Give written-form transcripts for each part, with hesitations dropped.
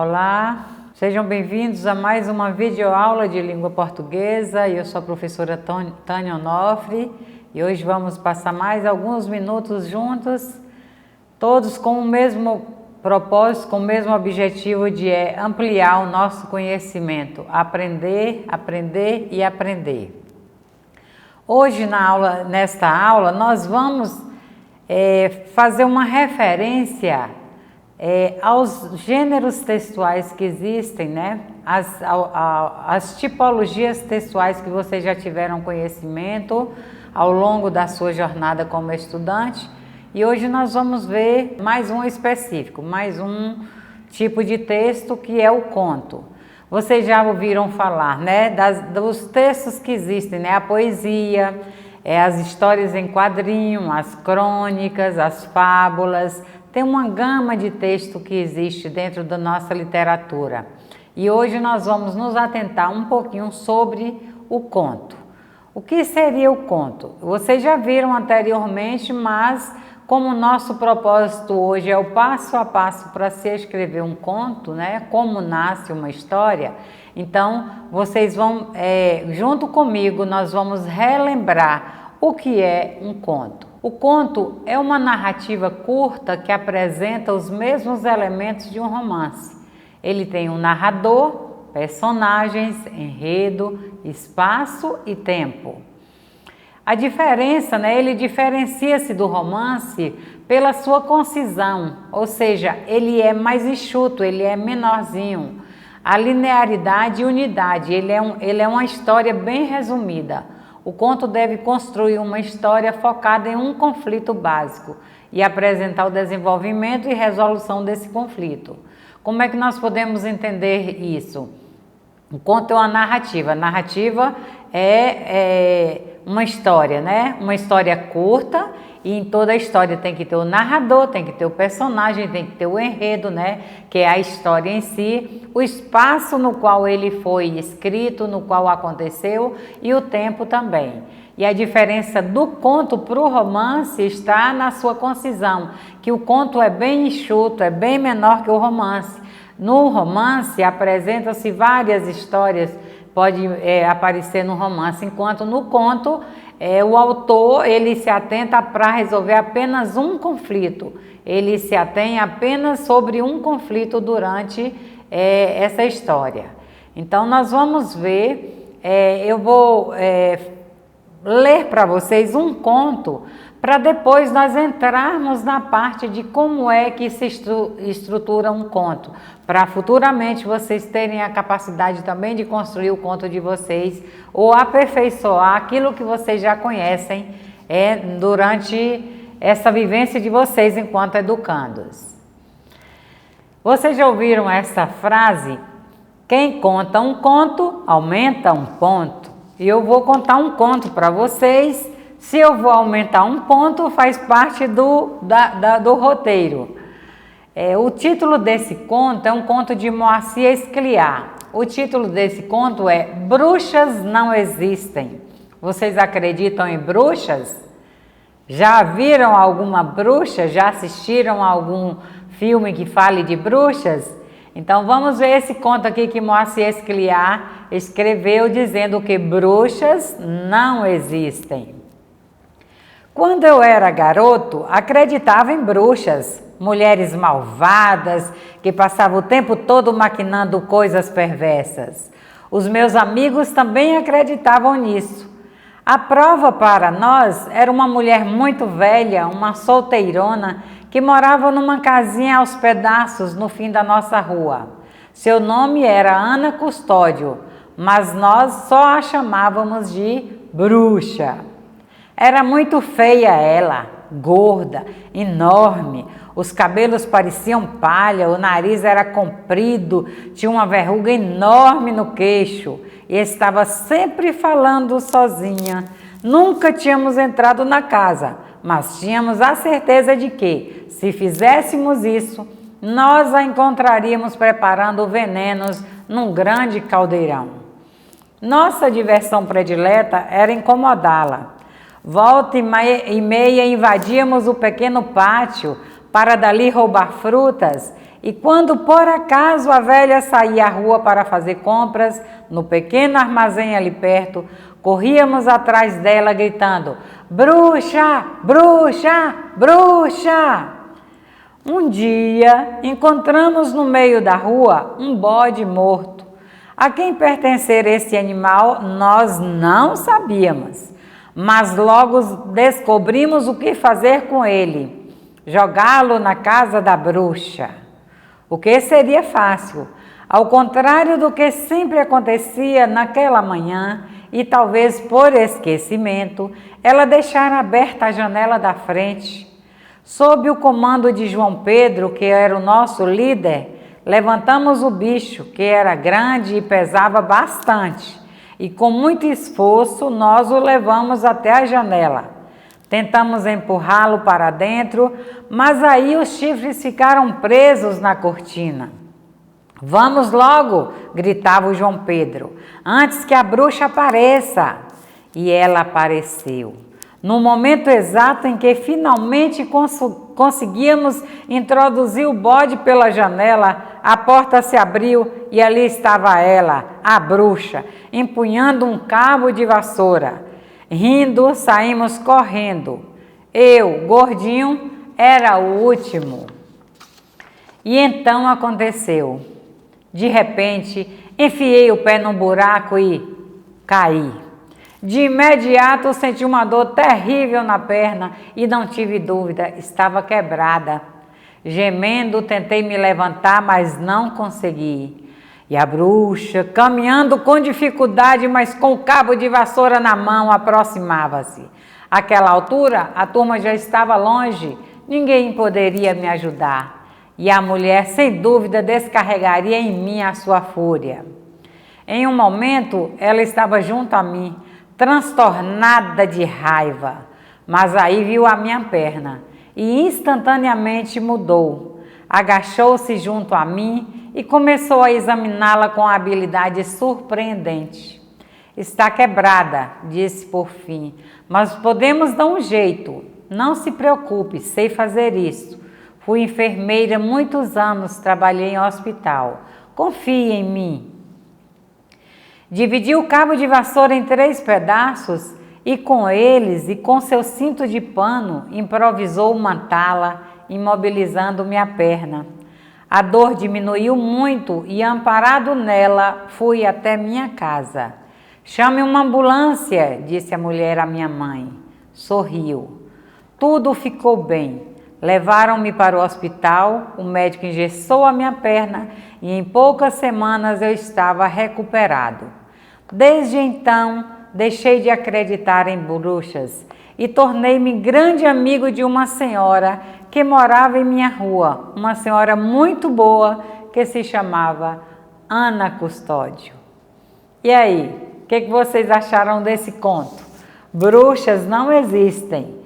Olá, sejam bem-vindos a mais uma videoaula de língua portuguesa. Eu sou a professora Tânia Onofre e hoje vamos passar mais alguns minutos juntos, todos com o mesmo propósito, com o mesmo objetivo de ampliar o nosso conhecimento, aprender, aprender e aprender. Hoje, nesta aula, nós vamos fazer uma referência aos gêneros textuais que existem, né? As tipologias textuais que vocês já tiveram conhecimento ao longo da sua jornada como estudante. E hoje nós vamos ver mais um específico, mais um tipo de texto que é o conto. Vocês já ouviram falar, né? Dos textos que existem, né? A poesia, as histórias em quadrinho, as crônicas, as fábulas. Tem uma gama de texto que existe dentro da nossa literatura. E hoje nós vamos nos atentar um pouquinho sobre o conto. O que seria o conto? Vocês já viram anteriormente, mas como o nosso propósito hoje é o passo a passo para se escrever um conto, né? Como nasce uma história, então vocês vão, junto comigo, nós vamos relembrar o que é um conto. O conto é uma narrativa curta que apresenta os mesmos elementos de um romance. Ele tem um narrador, personagens, enredo, espaço e tempo. A diferença, né, ele diferencia-se do romance pela sua concisão, ou seja, ele é mais enxuto, ele é menorzinho. A linearidade e unidade, ele é uma história bem resumida. O conto deve construir uma história focada em um conflito básico e apresentar o desenvolvimento e resolução desse conflito. Como é que nós podemos entender isso? O conto é uma narrativa. A narrativa é uma história, né? Uma história curta, e em toda a história tem que ter o narrador, tem que ter o personagem, tem que ter o enredo, né? Que é a história em si, o espaço no qual ele foi escrito, no qual aconteceu e o tempo também. E a diferença do conto para o romance está na sua concisão, que o conto é bem enxuto, é bem menor que o romance. No romance apresentam-se várias histórias, pode aparecer no romance, enquanto no conto o autor ele se atenta para resolver apenas um conflito, ele se atém apenas sobre um conflito durante essa história. Então nós vamos ver, eu vou ler para vocês um conto para depois nós entrarmos na parte de como é que se estrutura um conto, para futuramente vocês terem a capacidade também de construir o conto de vocês ou aperfeiçoar aquilo que vocês já conhecem durante essa vivência de vocês enquanto educandos. Vocês já ouviram essa frase? Quem conta um conto, aumenta um ponto. E eu vou contar um conto para vocês. Se eu vou aumentar um ponto, faz parte do roteiro. O título desse conto é um conto de Moacir Escliar. O título desse conto é Bruxas Não Existem. Vocês acreditam em bruxas? Já viram alguma bruxa? Já assistiram a algum filme que fale de bruxas? Então vamos ver esse conto aqui que Moacir Escliar escreveu dizendo que bruxas não existem. Quando eu era garoto, acreditava em bruxas, mulheres malvadas que passavam o tempo todo maquinando coisas perversas. Os meus amigos também acreditavam nisso. A prova para nós era uma mulher muito velha, uma solteirona, que morava numa casinha aos pedaços no fim da nossa rua. Seu nome era Ana Custódio, mas nós só a chamávamos de bruxa. Era muito feia ela, gorda, enorme, os cabelos pareciam palha, o nariz era comprido, tinha uma verruga enorme no queixo e estava sempre falando sozinha. Nunca tínhamos entrado na casa, mas tínhamos a certeza de que, se fizéssemos isso, nós a encontraríamos preparando venenos num grande caldeirão. Nossa diversão predileta era incomodá-la. Volta e meia invadíamos o pequeno pátio para dali roubar frutas E quando por acaso a velha saía à rua para fazer compras, no pequeno armazém ali perto, corríamos atrás dela gritando: bruxa, bruxa, bruxa! Um dia encontramos no meio da rua um bode morto. A quem pertencer esse animal nós não sabíamos, mas logo descobrimos o que fazer com ele: jogá-lo na casa da bruxa. O que seria fácil, ao contrário do que sempre acontecia naquela manhã, e talvez por esquecimento, ela deixara aberta a janela da frente. Sob o comando de João Pedro, que era o nosso líder, levantamos o bicho, que era grande e pesava bastante, e com muito esforço nós o levamos até a janela. Tentamos empurrá-lo para dentro, mas aí os chifres ficaram presos na cortina. Vamos logo, gritava o João Pedro, antes que a bruxa apareça. E ela apareceu. No momento exato em que finalmente conseguíamos introduzir o bode pela janela, a porta se abriu e ali estava ela, a bruxa, empunhando um cabo de vassoura. Rindo, saímos correndo. Eu, gordinho, era o último. E então aconteceu. De repente, enfiei o pé num buraco e caí. De imediato senti uma dor terrível na perna e não tive dúvida, estava quebrada. Gemendo, tentei me levantar, mas não consegui. E a bruxa, caminhando com dificuldade, mas com o cabo de vassoura na mão, aproximava-se. Àquela altura, a turma já estava longe, ninguém poderia me ajudar. E a mulher, sem dúvida, descarregaria em mim a sua fúria. Em um momento, ela estava junto a mim, transtornada de raiva, mas aí viu a minha perna e instantaneamente mudou. Agachou-se junto a mim e começou a examiná-la com habilidade surpreendente. Está quebrada, disse por fim, mas podemos dar um jeito. Não se preocupe, sei fazer isso. Fui enfermeira muitos anos, trabalhei em hospital. Confie em mim. Dividiu o cabo de vassoura em 3 pedaços e com eles e com seu cinto de pano improvisou uma tala, imobilizando minha perna. A dor diminuiu muito e, amparado nela, fui até minha casa. Chame uma ambulância, disse a mulher à minha mãe. Sorriu. Tudo ficou bem. Levaram-me para o hospital, o médico engessou a minha perna e em poucas semanas eu estava recuperado. Desde então, deixei de acreditar em bruxas e tornei-me grande amigo de uma senhora que morava em minha rua, uma senhora muito boa que se chamava Ana Custódio. E aí, o que vocês acharam desse conto? Bruxas não existem.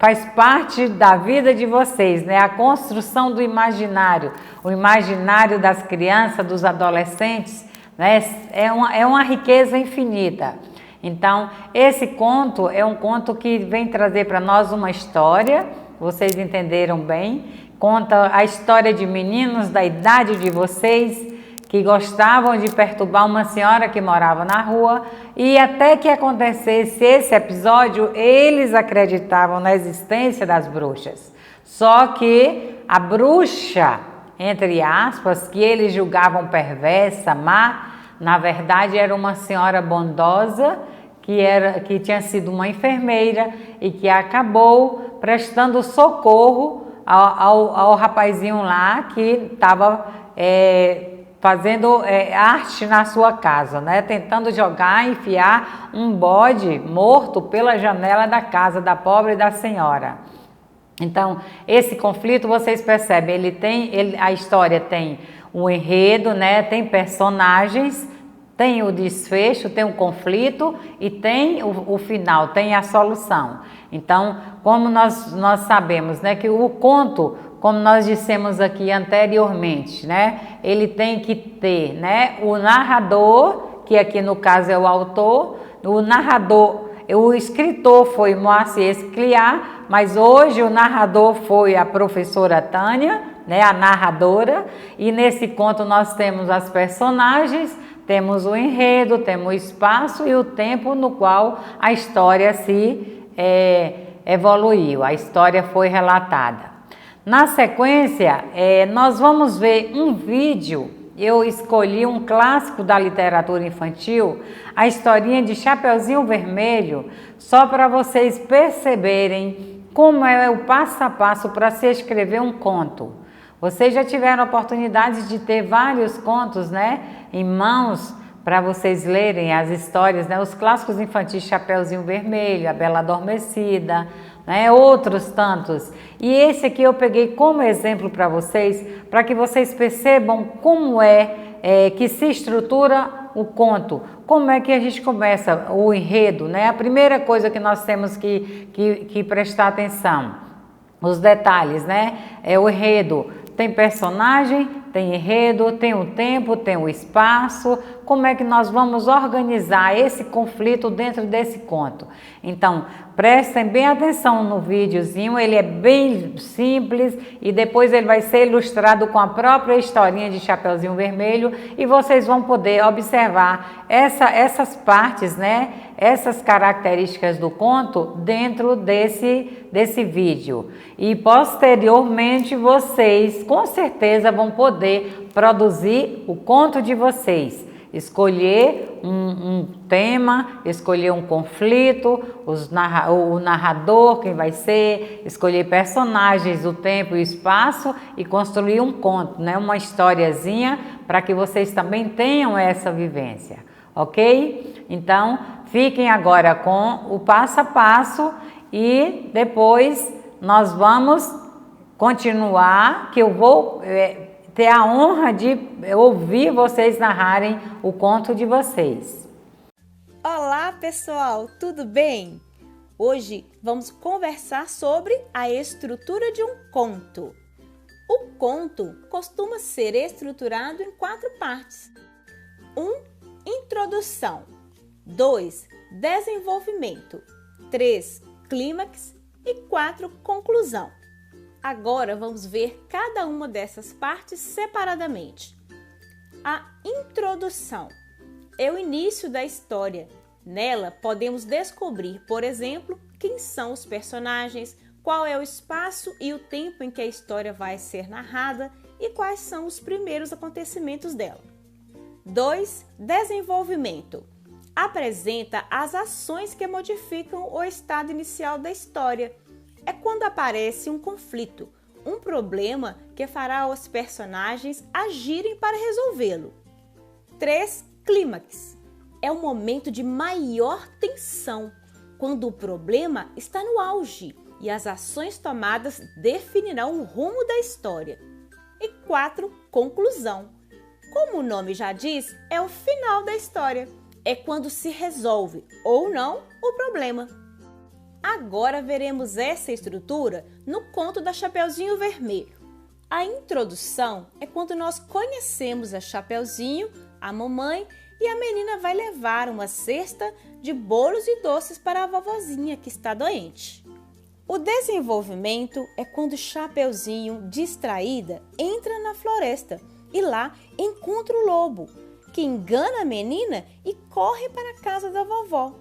Faz parte da vida de vocês, né? A construção do imaginário, o imaginário das crianças, dos adolescentes, né? É uma riqueza infinita. Então, esse conto é um conto que vem trazer para nós uma história, vocês entenderam bem, conta a história de meninos da idade de vocês, que gostavam de perturbar uma senhora que morava na rua, e até que acontecesse esse episódio, eles acreditavam na existência das bruxas. Só que a bruxa, entre aspas, que eles julgavam perversa, má, na verdade era uma senhora bondosa, que tinha sido uma enfermeira e que acabou prestando socorro ao rapazinho lá que estava fazendo arte na sua casa, né? Tentando enfiar um bode morto pela janela da casa da pobre da senhora. Então, esse conflito, vocês percebem, a história tem um enredo, né? Tem personagens, tem o desfecho, tem o conflito e tem o final, tem a solução. Então, como nós sabemos, né, que o conto, como nós dissemos aqui anteriormente, né, ele tem que ter, né, o narrador, que aqui no caso é o autor, o escritor foi Moacir Scliar, mas hoje o narrador foi a professora Tânia, né, a narradora, e nesse conto nós temos as personagens, temos o enredo, temos o espaço e o tempo no qual a história se evoluiu, a história foi relatada. Na sequência, nós vamos ver um vídeo. Eu escolhi um clássico da literatura infantil, a historinha de Chapeuzinho Vermelho, só para vocês perceberem como é o passo a passo para se escrever um conto. Vocês já tiveram a oportunidade de ter vários contos, né, em mãos para vocês lerem as histórias, né, os clássicos infantis Chapeuzinho Vermelho, A Bela Adormecida, né, outros tantos. E esse aqui eu peguei como exemplo para que vocês percebam como que se estrutura o conto, como é que a gente começa o enredo, né? A primeira coisa que nós temos que prestar atenção, os detalhes, né? O enredo tem personagem, tem enredo, tem o tempo, tem o espaço. Como é que nós vamos organizar esse conflito dentro desse conto? Então, prestem bem atenção no videozinho, ele é bem simples e depois ele vai ser ilustrado com a própria historinha de Chapeuzinho Vermelho e vocês vão poder observar essas partes, né? Essas características do conto dentro desse vídeo. E posteriormente vocês com certeza vão poder produzir o conto de vocês. Escolher um tema, escolher um conflito, o narrador, quem vai ser, escolher personagens, o tempo e o espaço e construir um conto, né? Uma historiazinha para que vocês também tenham essa vivência, ok? Então, fiquem agora com o passo a passo e depois nós vamos continuar, que eu vou ter a honra de ouvir vocês narrarem o conto de vocês. Olá, pessoal, tudo bem? Hoje vamos conversar sobre a estrutura de um conto. O conto costuma ser estruturado em 4 partes. 1. Introdução. 2. Desenvolvimento. 3. Clímax. E 4. Conclusão. Agora vamos ver cada uma dessas partes separadamente. A introdução é o início da história. Nela podemos descobrir, por exemplo, quem são os personagens, qual é o espaço e o tempo em que a história vai ser narrada e quais são os primeiros acontecimentos dela. 2. Desenvolvimento. Apresenta as ações que modificam o estado inicial da história. É quando aparece um conflito, um problema que fará os personagens agirem para resolvê-lo. 3. Clímax. É o momento de maior tensão, quando o problema está no auge e as ações tomadas definirão o rumo da história. E 4. Conclusão. Como o nome já diz, é o final da história. É quando se resolve, ou não, o problema. Agora veremos essa estrutura no conto da Chapeuzinho Vermelho. A introdução é quando nós conhecemos a Chapeuzinho, a mamãe, e a menina vai levar uma cesta de bolos e doces para a vovozinha que está doente. O desenvolvimento é quando Chapeuzinho, distraída, entra na floresta e lá encontra o lobo, que engana a menina e corre para a casa da vovó.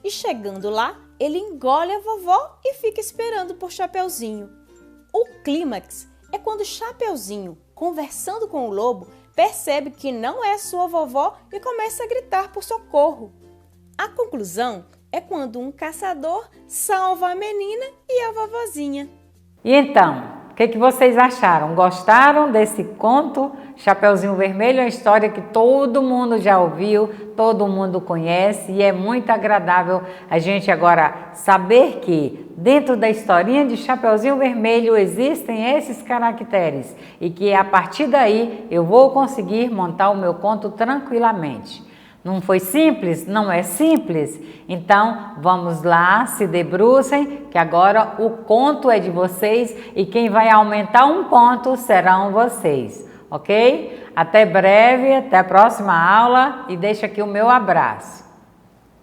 E chegando lá, ele engole a vovó e fica esperando por Chapeuzinho. O clímax é quando Chapeuzinho, conversando com o lobo, percebe que não é sua vovó e começa a gritar por socorro. A conclusão é quando um caçador salva a menina e a vovozinha. E então, o que vocês acharam? Gostaram desse conto? Chapeuzinho Vermelho é uma história que todo mundo já ouviu, todo mundo conhece e é muito agradável a gente agora saber que dentro da historinha de Chapeuzinho Vermelho existem esses caracteres e que a partir daí eu vou conseguir montar o meu conto tranquilamente. Não foi simples? Não é simples? Então, vamos lá, se debrucem, que agora o conto é de vocês e quem vai aumentar um ponto serão vocês, ok? Até breve, até a próxima aula e deixo aqui o meu abraço.